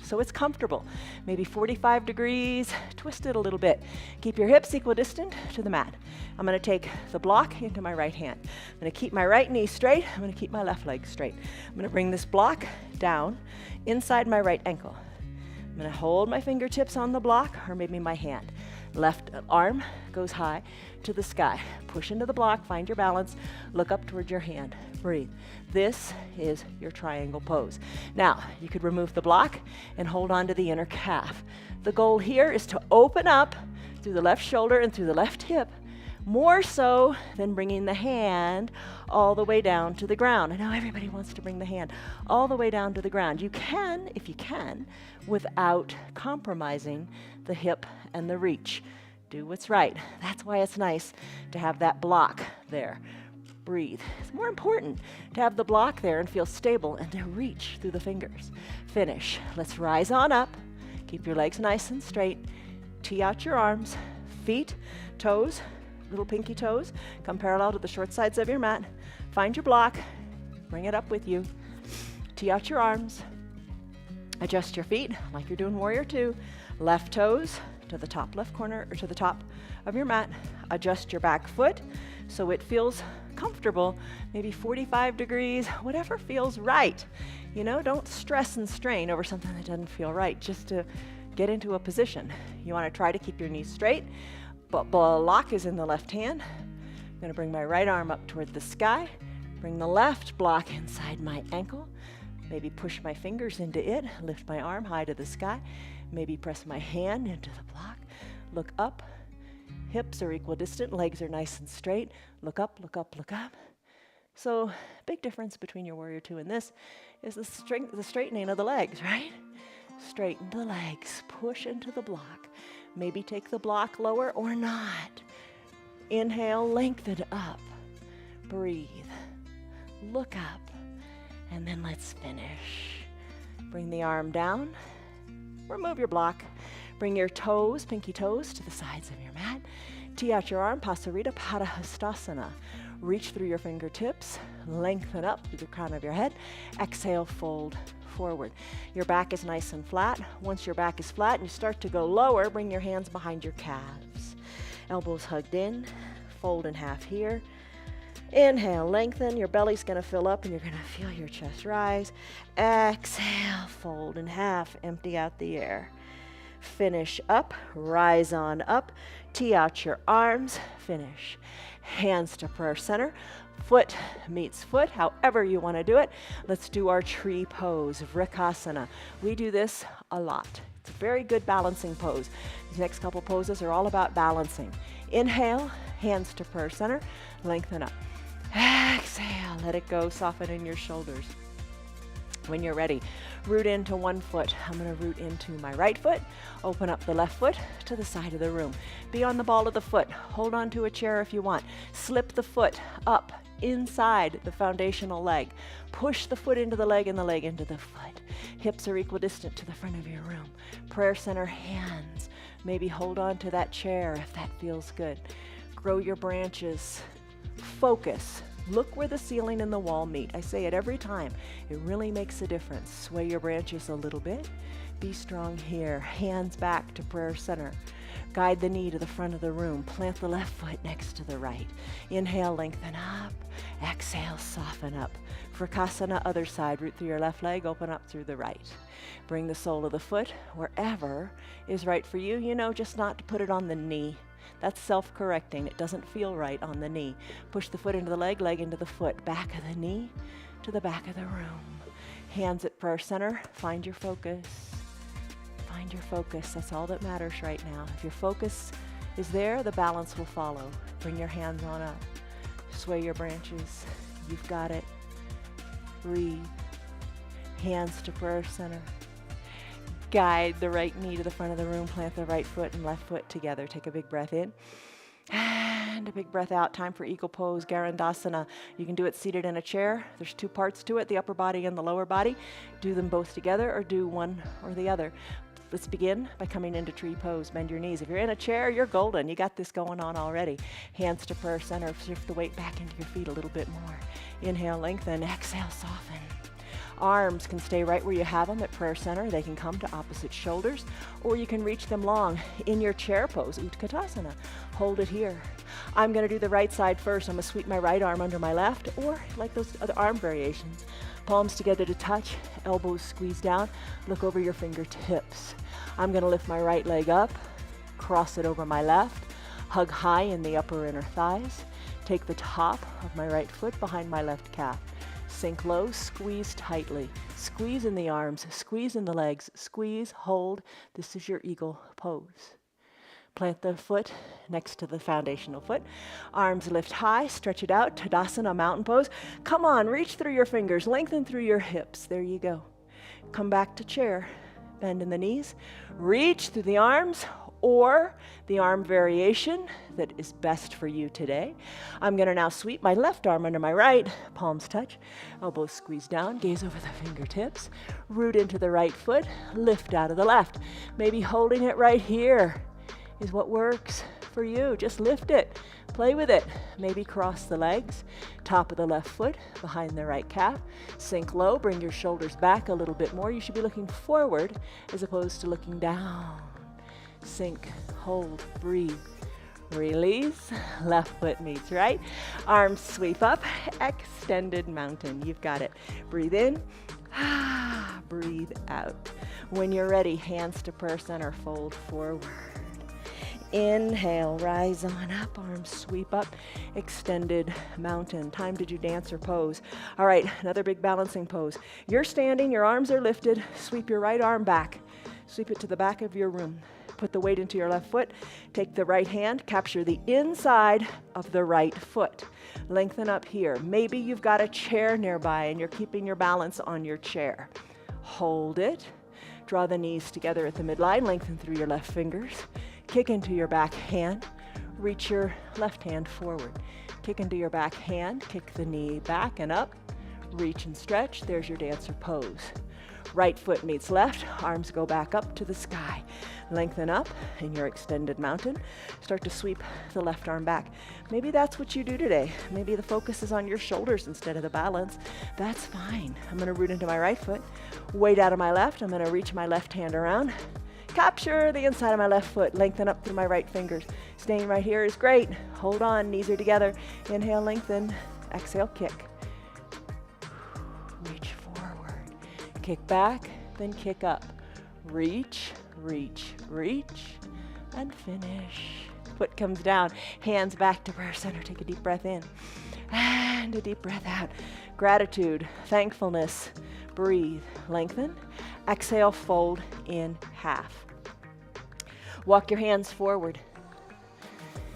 so it's comfortable. Maybe 45 degrees, twist it a little bit. Keep your hips equidistant to the mat. I'm gonna take the block into my right hand. I'm gonna keep my right knee straight. I'm gonna keep my left leg straight. I'm gonna bring this block down inside my right ankle. I'm gonna hold my fingertips on the block or maybe my hand. Left arm goes high to the sky. Push into the block, find your balance, look up towards your hand, breathe. This is your triangle pose. Now, you could remove the block and hold on to the inner calf. The goal here is to open up through the left shoulder and through the left hip, more so than bringing the hand all the way down to the ground. I know everybody wants to bring the hand all the way down to the ground. You can, if you can, without compromising the hip and the reach. Do what's right. That's why it's nice to have that block there. Breathe. It's more important to have the block there and feel stable and to reach through the fingers. Finish. Let's rise on up. Keep your legs nice and straight. Tee out your arms, feet, toes, little pinky toes. Come parallel to the short sides of your mat. Find your block. Bring it up with you. Tee out your arms. Adjust your feet like you're doing warrior two. Left toes to the top left corner or to the top of your mat. Adjust your back foot so it feels comfortable, maybe 45 degrees, whatever feels right. You know, don't stress and strain over something that doesn't feel right just to get into a position. You want to try to keep your knees straight, but block is in the left hand. I'm going to bring my right arm up toward the sky, bring the left block inside my ankle, maybe push my fingers into it, lift my arm high to the sky, maybe press my hand into the block, look up. Hips are equidistant, legs are nice and straight. Look up, look up, look up. So, big difference between your warrior two and this is the straightening of the legs, right? Straighten the legs, push into the block. Maybe take the block lower or not. Inhale, lengthen up. Breathe. Look up. And then let's finish. Bring the arm down. Remove your block. Bring your toes, pinky toes, to the sides of your mat. Tee out your arm, Pasarita Padahastasana. Reach through your fingertips, lengthen up through the crown of your head. Exhale, fold forward. Your back is nice and flat. Once your back is flat and you start to go lower, bring your hands behind your calves. Elbows hugged in, fold in half here. Inhale, lengthen. Your belly's going to fill up and you're going to feel your chest rise. Exhale, fold in half, empty out the air. Finish up, rise on up, tee out your arms, finish. Hands to prayer center, foot meets foot, however you want to do it. Let's do our tree pose, Vrikasana. We do this a lot. It's a very good balancing pose. These next couple poses are all about balancing. Inhale, hands to prayer center, lengthen up. Exhale, let it go, soften in your shoulders. When you're ready, root into one foot. I'm going to root into my right foot. Open up the left foot to the side of the room. Be on the ball of the foot. Hold on to a chair if you want. Slip the foot up inside the foundational leg. Push the foot into the leg and the leg into the foot. Hips are equidistant to the front of your room. Prayer center hands. Maybe hold on to that chair if that feels good. Grow your branches. Focus. Look where the ceiling and the wall meet. I say it every time. It really makes a difference. Sway your branches a little bit. Be strong here. Hands back to prayer center. Guide the knee to the front of the room. Plant the left foot next to the right. Inhale, lengthen up. Exhale, soften up. Vrikasana, other side. Root through your left leg, open up through the right. Bring the sole of the foot wherever is right for you. You know, just not to put it on the knee. That's self-correcting. It doesn't feel right on the knee. Push the foot into the leg, leg into the foot. Back of the knee to the back of the room. Hands at prayer center. Find your focus. Find your focus. That's all that matters right now. If your focus is there, the balance will follow. Bring your hands on up. Sway your branches. You've got it. Breathe. Hands to prayer center. Guide the right knee to the front of the room. Plant the right foot and left foot together. Take a big breath in and a big breath out. Time for eagle pose, Garandasana. You can do it seated in a chair. There's two parts to it, the upper body and the lower body. Do them both together or do one or the other. Let's begin by coming into tree pose. Bend your knees. If you're in a chair, you're golden. You got this going on already. Hands to prayer center. Shift the weight back into your feet a little bit more. Inhale, lengthen. Exhale, soften. Arms can stay right where you have them at prayer center. They can come to opposite shoulders, or you can reach them long in your chair pose, Utkatasana. Hold it here. I'm going to do the right side first. I'm going to sweep my right arm under my left, or like those other arm variations. Palms together to touch, elbows squeeze down. Look over your fingertips. I'm going to lift my right leg up, cross it over my left, hug high in the upper inner thighs. Take the top of my right foot behind my left calf. Sink low, squeeze tightly. Squeeze in the arms, squeeze in the legs, squeeze, hold. This is your eagle pose. Plant the foot next to the foundational foot. Arms lift high, stretch it out. Tadasana, mountain pose. Come on, reach through your fingers, lengthen through your hips. There you go. Come back to chair. Bend in the knees. Reach through the arms or the arm variation that is best for you today. I'm going to now sweep my left arm under my right, palms touch, elbows squeeze down, gaze over the fingertips, root into the right foot, lift out of the left. Maybe holding it right here is what works for you. Just lift it, play with it. Maybe cross the legs, top of the left foot, behind the right calf. Sink low, bring your shoulders back a little bit more. You should be looking forward as opposed to looking down. Sink, hold, breathe, release, left foot meets right, arms sweep up, extended mountain, you've got it. Breathe in, breathe out. When you're ready, hands to prayer center, fold forward. Inhale, rise on up, arms sweep up, extended mountain. Time to do dance or pose. All right, another big balancing pose. You're standing, your arms are lifted, sweep your right arm back, sweep it to the back of your room. Put the weight into your left foot. Take the right hand, capture the inside of the right foot. Lengthen up here. Maybe you've got a chair nearby and you're keeping your balance on your chair. Hold it. Draw the knees together at the midline. Lengthen through your left fingers. Kick into your back hand. Reach your left hand forward. Kick into your back hand. Kick the knee back and up. reach and stretch. There's your dancer pose. Right foot meets left, arms go back up to the sky. Lengthen up in your extended mountain. Start to sweep the left arm back. Maybe that's what you do today. Maybe the focus is on your shoulders instead of the balance. That's fine. I'm gonna root into my right foot, weight out of my left. I'm gonna reach my left hand around. Capture the inside of my left foot, lengthen up through my right fingers. Staying right here is great. Hold on, knees are together. Inhale, lengthen. Exhale, kick. Reach forward. Kick back, then kick up. Reach, reach, reach, and finish. Foot comes down, hands back to prayer center. Take a deep breath in and a deep breath out. Gratitude, thankfulness. Breathe, lengthen. Exhale, fold in half. Walk your hands forward.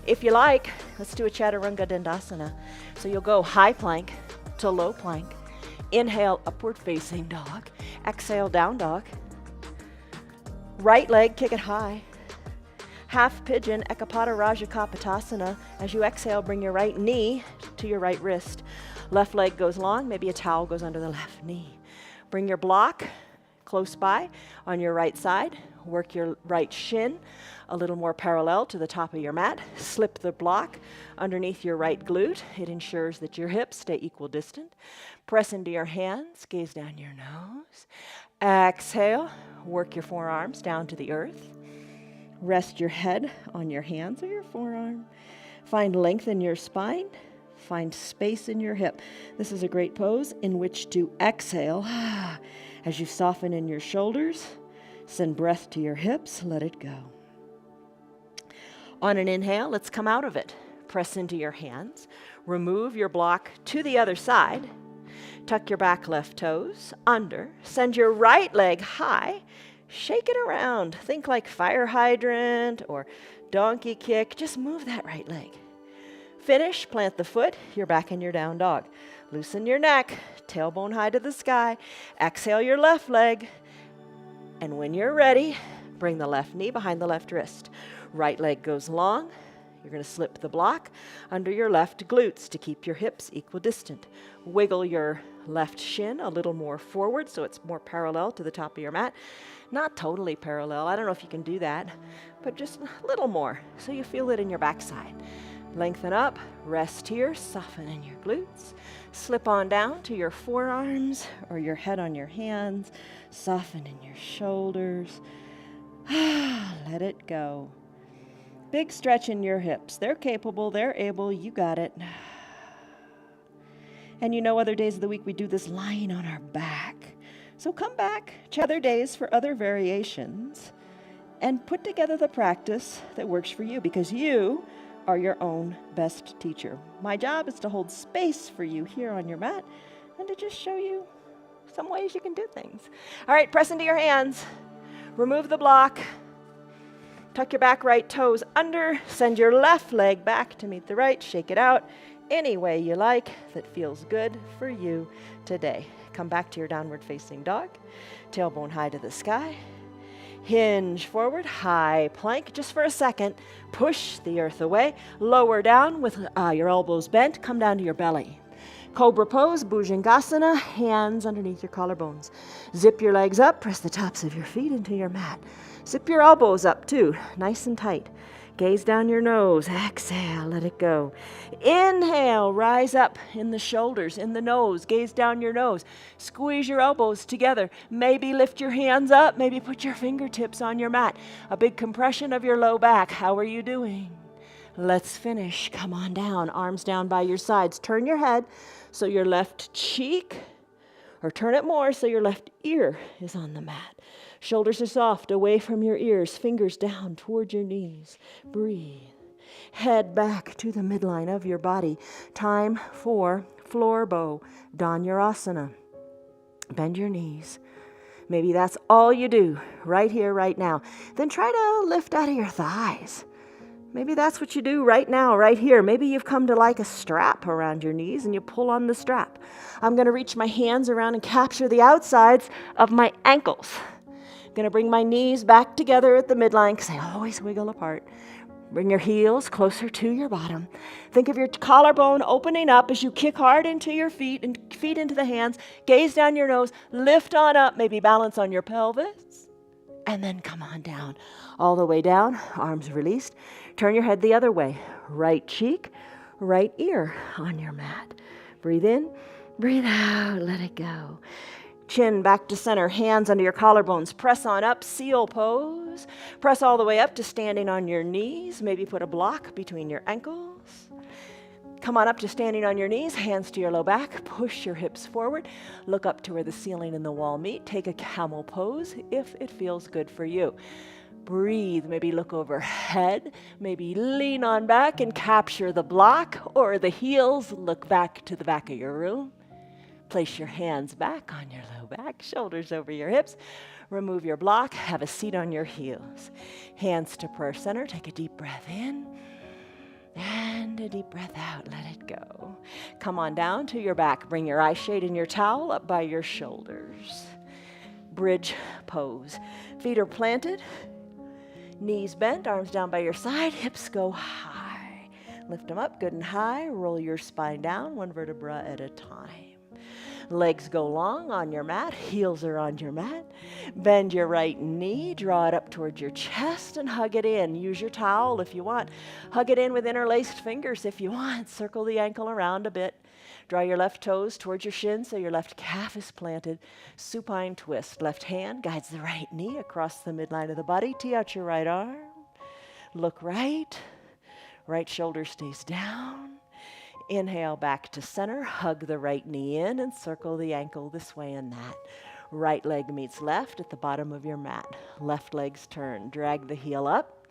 If you like, let's do a Chaturanga Dandasana. So you'll go high plank to low plank. Inhale, upward facing dog. Exhale, down dog. Right leg, kick it high. Half pigeon, Ekapada Raja Kapotasana. As you exhale, bring your right knee to your right wrist. Left leg goes long, maybe a towel goes under the left knee. Bring your block close by on your right side. Work your right shin a little more parallel to the top of your mat. Slip the block underneath your right glute. It ensures that your hips stay equidistant. Press into your hands, gaze down your nose. Exhale, work your forearms down to the earth. Rest your head on your hands or your forearm. Find length in your spine. Find space in your hip. This is a great pose in which to exhale as you soften in your shoulders. Send breath to your hips. Let it go. On an inhale, let's come out of it. Press into your hands. Remove your block to the other side. Tuck your back left toes under. Send your right leg high. Shake it around. Think like fire hydrant or donkey kick. Just move that right leg. Finish, plant the foot. You're back in your down dog. Loosen your neck. Tailbone high to the sky. Exhale your left leg. And when you're ready, bring the left knee behind the left wrist. Right leg goes long. You're going to slip the block under your left glutes to keep your hips equidistant. Wiggle your left shin a little more forward so it's more parallel to the top of your mat. Not totally parallel. I don't know if you can do that, but just a little more so you feel it in your backside. Lengthen up, rest here, soften in your glutes. Slip on down to your forearms or your head on your hands. Soften in your shoulders. Let it go. Big stretch in your hips. They're capable, they're able, you got it. And you know, other days of the week we do this lying on our back. So come back, check other days for other variations, and put together the practice that works for you, because you are your own best teacher. My job is to hold space for you here on your mat and to just show you some ways you can do things. All right, press into your hands. Remove the block. Tuck your back right toes under. Send your left leg back to meet the right. Shake it out any way you like that feels good for you today. Come back to your downward facing dog. Tailbone high to the sky. Hinge forward, high plank, just for a second. Push the earth away. Lower down with your elbows bent. Come down to your belly. Cobra pose, Bhujangasana, hands underneath your collarbones. Zip your legs up, press the tops of your feet into your mat. Zip your elbows up too, nice and tight. Gaze down your nose, exhale, let it go. Inhale, rise up in the shoulders, in the nose, gaze down your nose. Squeeze your elbows together. Maybe lift your hands up, maybe put your fingertips on your mat. A big compression of your low back. How are you doing? Let's finish. Come on down, arms down by your sides. Turn your head so your left cheek, or turn it more so your left ear is on the mat. Shoulders are soft, away from your ears, fingers down toward your knees. Breathe. Head back to the midline of your body. Time for floor bow, Dhanurasana. Bend your knees. Maybe that's all you do right here, right now. Then try to lift out of your thighs. Maybe that's what you do right now, right here. Maybe you've come to like a strap around your knees and you pull on the strap. I'm going to reach my hands around and capture the outsides of my ankles. I'm going to bring my knees back together at the midline because they always wiggle apart. Bring your heels closer to your bottom. Think of your collarbone opening up as you kick hard into your feet and feet into the hands. Gaze down your nose. Lift on up. Maybe balance on your pelvis. And then come on down. All the way down. Arms released. Turn your head the other way. Right cheek, right ear on your mat. Breathe in. Breathe out. Let it go. Chin back to center, hands under your collarbones. Press on up, seal pose. Press all the way up to standing on your knees. Maybe put a block between your ankles. Come on up to standing on your knees, hands to your low back. Push your hips forward. Look up to where the ceiling and the wall meet. Take a camel pose if it feels good for you. Breathe, maybe look overhead. Maybe lean on back and capture the block or the heels. Look back to the back of your room. Place your hands back on your low back, shoulders over your hips. Remove your block, have a seat on your heels. Hands to prayer center, take a deep breath in and a deep breath out, let it go. Come on down to your back, bring your eye shade and your towel up by your shoulders. Bridge pose. Feet are planted, knees bent, arms down by your side, hips go high. Lift them up good and high, roll your spine down, one vertebra at a time. Legs go long on your mat, heels are on your mat. Bend your right knee, draw it up towards your chest and hug it in. Use your towel if you want. Hug it in with interlaced fingers if you want. Circle the ankle around a bit. Draw your left toes towards your shins so your left calf is planted. Supine twist. Left hand guides the right knee across the midline of the body. Tee out your right arm. Look right. Right shoulder stays down. Inhale back to center, hug the right knee in and circle the ankle this way and that. Right leg meets left at the bottom of your mat. Left leg's turn. Drag the heel up.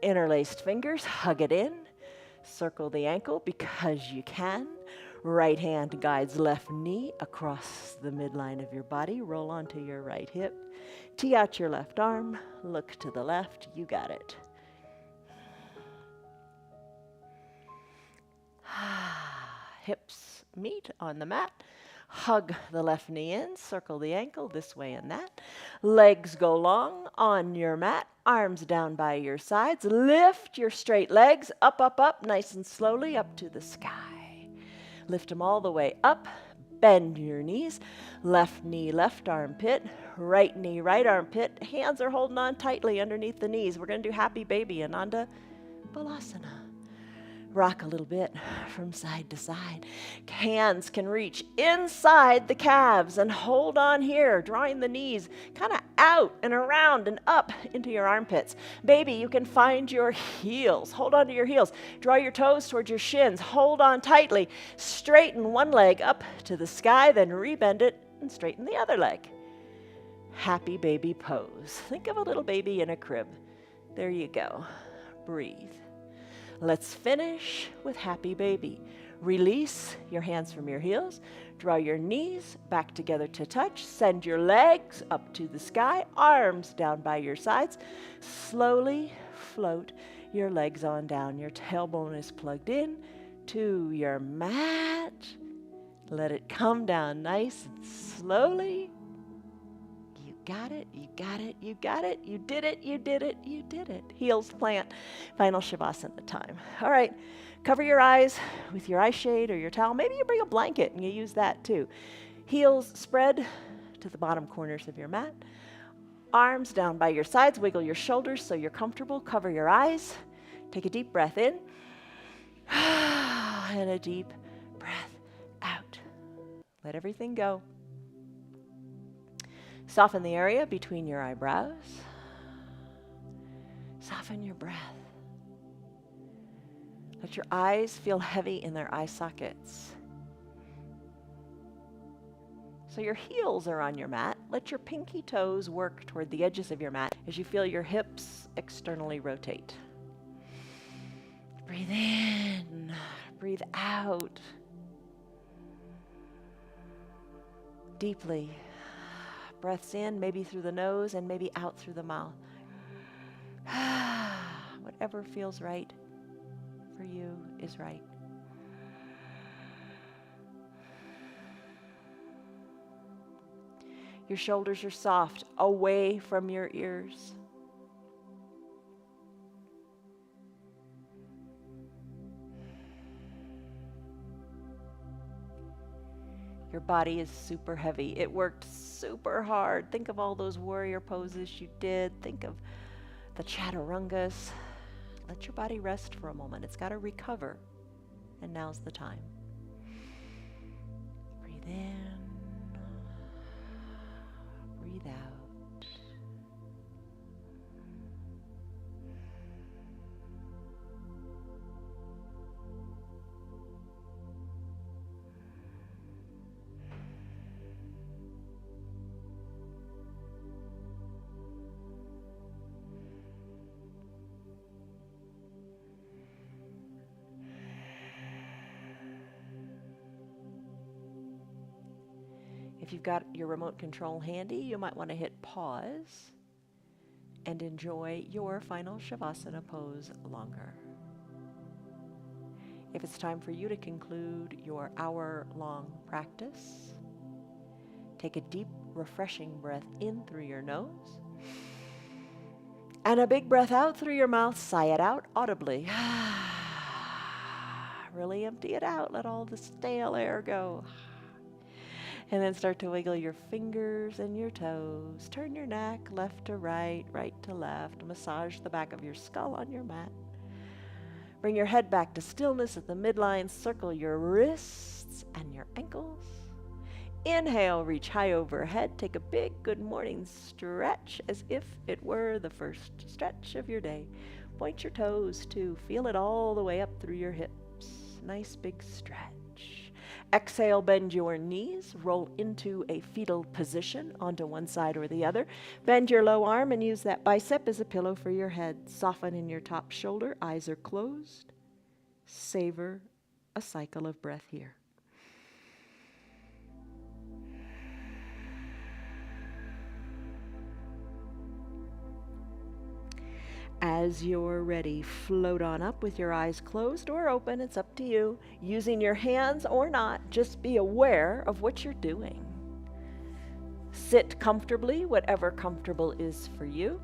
Interlaced fingers, hug it in. Circle the ankle because you can. Right hand guides left knee across the midline of your body. Roll onto your right hip. Tee out your left arm. Look to the left. You got it. Hips meet on the mat. Hug the left knee in, circle the ankle this way and that. Legs go long on your mat, arms down by your sides. Lift your straight legs up, up, up, nice and slowly up to the sky. Lift them all the way up. Bend your knees. Left knee, left armpit. Right knee, right armpit. Hands are holding on tightly underneath the knees. We're going to do Happy Baby, Ananda Balasana. Rock a little bit from side to side. Hands can reach inside the calves and hold on here, drawing the knees kind of out and around and up into your armpits. Baby, you can find your heels. Hold on to your heels. Draw your toes towards your shins. Hold on tightly. Straighten one leg up to the sky, then rebend it and straighten the other leg. Happy Baby pose. Think of a little baby in a crib. There you go. Breathe. Let's finish with Happy Baby. Release your hands from your heels. Draw your knees back together to touch. Send your legs up to the sky. Arms down by your sides. Slowly float your legs on down. Your tailbone is plugged in to your mat. Let it come down nice and slowly. Got it, you got it, you got it, you did it, you did it, you did it. Heels plant, final Shavasana time. All right, cover your eyes with your eye shade or your towel. Maybe you bring a blanket and you use that too. Heels spread to the bottom corners of your mat. Arms down by your sides, wiggle your shoulders so you're comfortable. Cover your eyes, take a deep breath in, and a deep breath out. Let everything go. Soften the area between your eyebrows. Soften your breath. Let your eyes feel heavy in their eye sockets. So your heels are on your mat. Let your pinky toes work toward the edges of your mat as you feel your hips externally rotate. Breathe in, breathe out. Deeply. Breaths in, maybe through the nose and maybe out through the mouth. Whatever feels right for you is right. Your shoulders are soft, away from your ears. Your body is super heavy. It worked super hard. Think of all those warrior poses you did. Think of the chaturangas. Let your body rest for a moment. It's got to recover. And now's the time. Breathe in. Breathe out. If you've got your remote control handy, you might want to hit pause and enjoy your final Shavasana pose longer. If it's time for you to conclude your hour-long practice, take a deep, refreshing breath in through your nose and a big breath out through your mouth. Sigh it out audibly. Really empty it out. Let all the stale air go. And then start to wiggle your fingers and your toes. Turn your neck left to right, right to left. Massage the back of your skull on your mat. Bring your head back to stillness at the midline. Circle your wrists and your ankles. Inhale, reach high overhead. Take a big good morning stretch as if it were the first stretch of your day. Point your toes too. Feel it all the way up through your hips. Nice big stretch. Exhale, bend your knees, roll into a fetal position onto one side or the other. Bend your low arm and use that bicep as a pillow for your head. Soften in your top shoulder, eyes are closed. Savor a cycle of breath here. As you're ready, float on up with your eyes closed or open. It's up to you. Using your hands or not, just be aware of what you're doing. Sit comfortably, whatever comfortable is for you.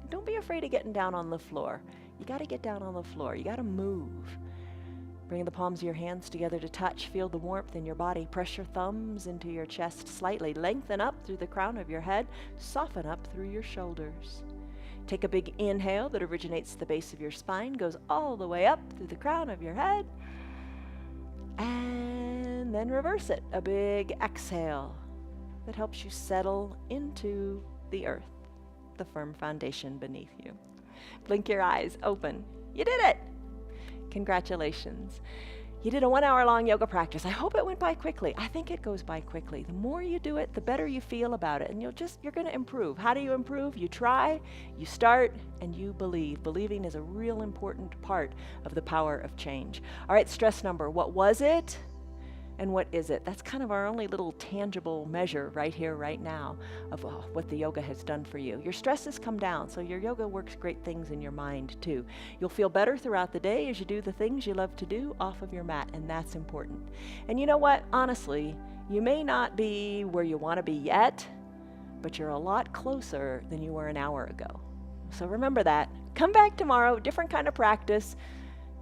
Don't be afraid of getting down on the floor. You got to get down on the floor. You got to move. Bring the palms of your hands together to touch. Feel the warmth in your body. Press your thumbs into your chest slightly. Lengthen up through the crown of your head. Soften up through your shoulders. Take a big inhale that originates at the base of your spine, goes all the way up through the crown of your head, and then reverse it. A big exhale that helps you settle into the earth, the firm foundation beneath you. Blink your eyes open. You did it! Congratulations. You did a 1 hour long yoga practice. I hope it went by quickly. I think it goes by quickly. The more you do it, the better you feel about it. And you're going to improve. How do you improve? You try, you start, and you believe. Believing is a real important part of the power of change. All right, stress number. What was it? And what is it? That's kind of our only little tangible measure right here, right now, of what the yoga has done for you. Your stress has come down, so your yoga works great things in your mind too. You'll feel better throughout the day as you do the things you love to do off of your mat, and that's important. And you know what? Honestly, you may not be where you want to be yet, but you're a lot closer than you were an hour ago. So remember that. Come back tomorrow, different kind of practice.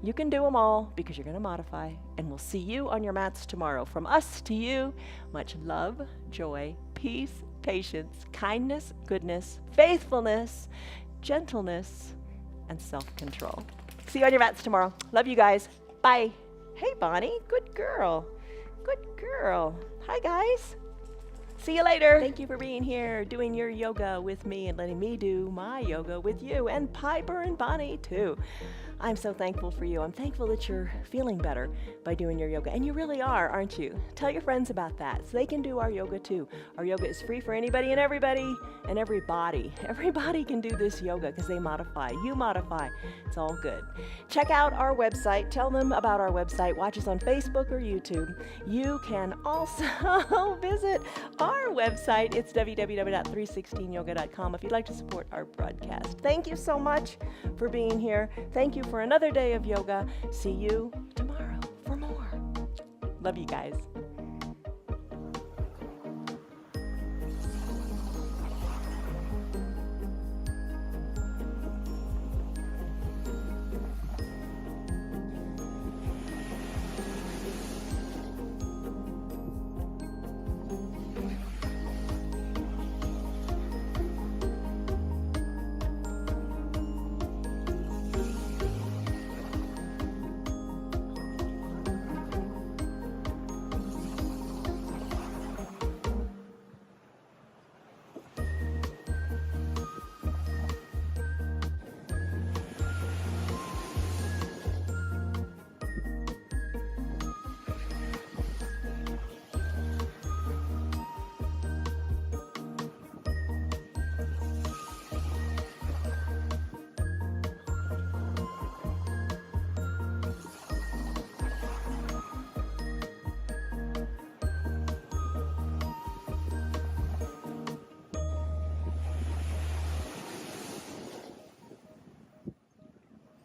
You can do them all because you're going to modify, and we'll see you on your mats tomorrow. From us to you, much love, joy, peace, patience, kindness, goodness, faithfulness, gentleness, and self-control. See you on your mats tomorrow. Love you guys. Bye. Hey, Bonnie. Good girl. Good girl. Hi, guys. See you later. Thank you for being here, doing your yoga with me and letting me do my yoga with you, and Piper and Bonnie too. I'm so thankful for you. I'm thankful that you're feeling better by doing your yoga. And you really are, aren't you? Tell your friends about that so they can do our yoga too. Our yoga is free for anybody and everybody and everybody. Everybody can do this yoga because they modify. You modify. It's all good. Check out our website. Tell them about our website. Watch us on Facebook or YouTube. You can also visit our website. It's www.316yoga.com if you'd like to support our broadcast. Thank you so much for being here. Thank you for another day of yoga. See you tomorrow for more. Love you guys.